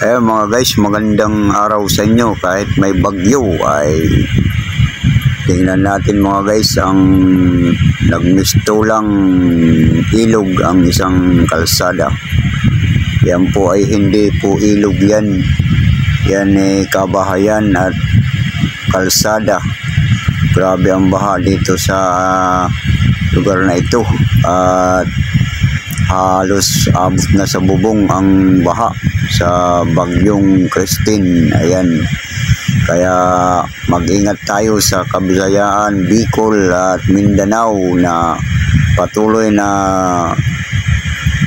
Ayan mga guys, magandang araw sa inyo. Kahit may bagyo ay tingnan natin mga guys, ang nagmistulang ilog ang isang kalsada. Yan po ay hindi po ilog yan. Yan ay kabahayan at kalsada. Grabe ang baha dito sa lugar na ito. At halos abot na sa bubong ang baha sa bagyong Christine. Ayan, kaya mag-ingat tayo sa Kabisayaan, Bicol at Mindanao na patuloy na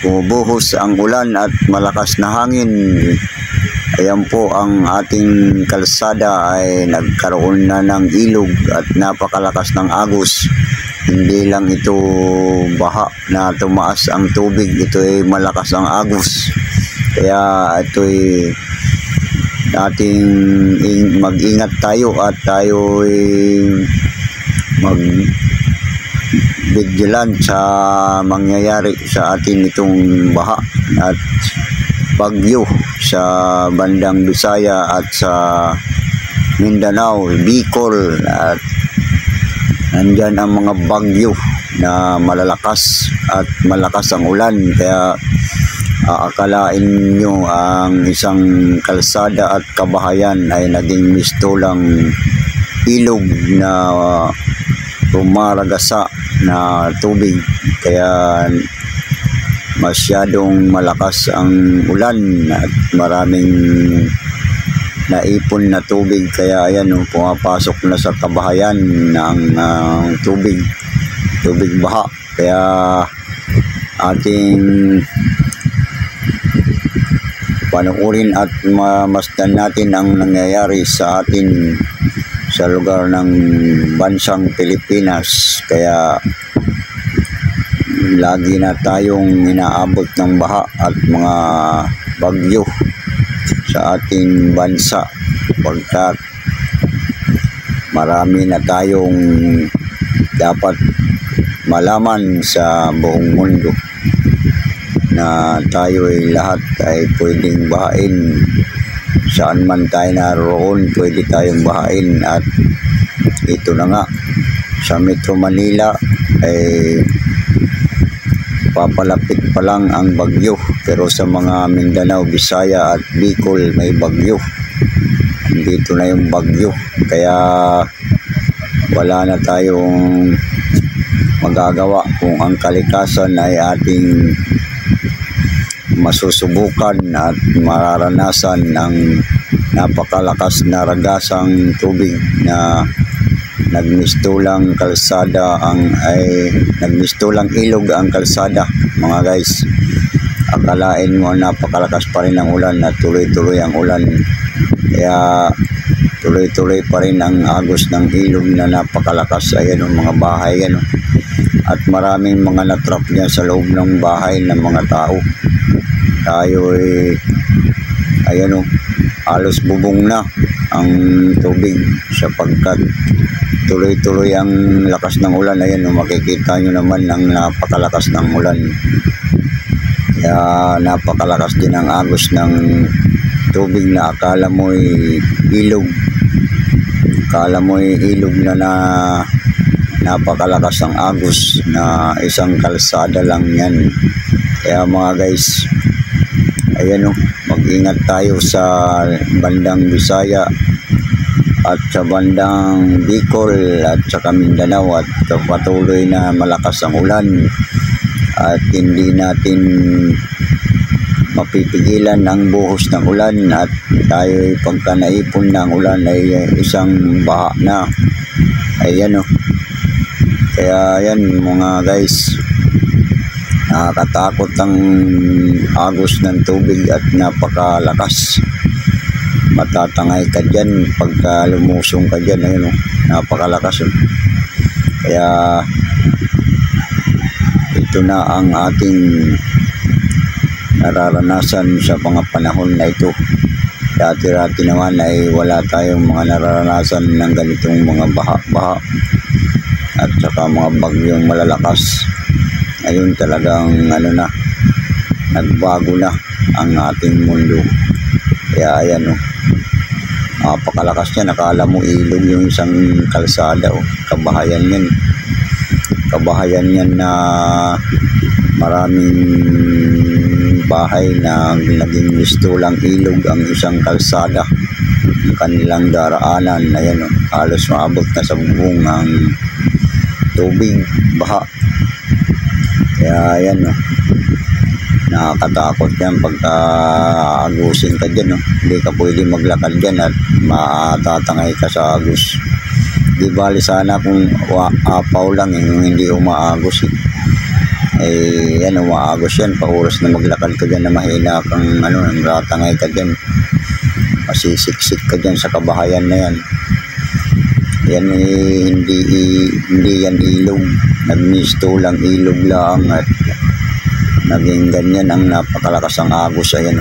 bumubuhos ang ulan at malakas na hangin. Ayan po, ang ating kalsada ay nagkaroon na ng ilog at napakalakas ng agos. Hindi lang ito baha na tumaas ang tubig, ito ay malakas ang agos. Kaya ito ay ating mag-ingat tayo at tayo ay mag-vigilant sa mangyayari sa atin itong baha at bagyo sa bandang Bisaya at sa Mindanao, Bicol, at nandyan ang mga bagyo na malalakas at malakas ang ulan. Kaya aakalain nyo ang isang kalsada at kabahayan ay naging mistulang ilog na rumaragasa na tubig. Kaya masyadong malakas ang ulan at maraming naipon na tubig. Kaya ayan, pumapasok na sa kabahayan ng tubig baha. Kaya ating panuorin at mamasdan natin ang nangyayari sa atin sa lugar ng bansang Pilipinas. Kaya lagi na tayong inaabot ng baha at mga bagyo sa ating bansa, pagkat marami na tayong dapat malaman sa buong mundo na tayo ay lahat ay pwedeng bahain. Saan man tayo naroon, pwede tayong bahain. At ito na nga, sa Metro Manila ay papalapit pa lang ang bagyo, pero sa mga Mindanao, Bisaya at Bicol may bagyo. Dito na yung bagyo, kaya wala na tayong magagawa kung ang kalikasan ay ating masusubukan at mararanasan ng napakalakas na ragasang tubig na nagmistulang kalsada nagmistulang ilog ang kalsada. Mga guys, akalain mo napakalakas pa rin ang ulan at tuloy-tuloy ang ulan. Kaya tuloy-tuloy pa rin ang agos ng ilog na napakalakas. Ayan ang mga bahay, yan. At maraming mga natrap niya sa loob ng bahay ng mga tao. Tayo ay ayan, halos bubong na ang tubig sapagkat tuloy-tuloy ang lakas ng ulan. Ayan, makikita nyo naman ang napakalakas ng ulan. Kaya napakalakas din ang agos ng tubig na akala mo ay ilog. Akala mo ay ilog na napakalakas ang agos na isang kalsada lang yan. Kaya mga guys, ayan, mag-ingat tayo sa bandang Bisaya at sa bandang Bicol at sa Mindanao, at patuloy na malakas ang ulan at hindi natin mapipigilan ang buhos ng ulan. At tayo pagka naipon ng ulan ay isang baha na. Ayan, kaya yan mga guys, nakakatakot ang agos ng tubig at napakalakas. Matatangay ka dyan pagka lumusong ka dyan. Ayun, napakalakas. Kaya ito na ang ating nararanasan sa mga panahon na ito. Dati-dati naman ay wala tayong mga nararanasan ng ganitong mga baha at saka mga bagyong malalakas. Ngayon talagang nagbago na ang ating mundo. Kaya ayan oh. Napakalakas niya, nakala mo ilog yung isang kalsada oh. Kabahayan yan. Kabahayan yan na maraming bahay na naging mistulang ilog ang isang kalsada. Kanilang daraanan, ayan oh, halos maabot na sa bubong ang tubig, baha. Kaya ayan oh, nakakatakot yan pagka agusin ka dyan oh. Hindi ka pwede maglakad dyan at matatangay ka sa agus. Di bali sana kung apaw lang yung hindi umaagos eh. Yan umaagos yan, pauros na maglakad ka dyan na mahina kang ratangay ka dyan, masisiksik ka dyan sa kabahayan na yan. Yan hindi yan ilog, nagmisto lang, ilog lang at naging ganyan ang napakalakas ang agos. Ayan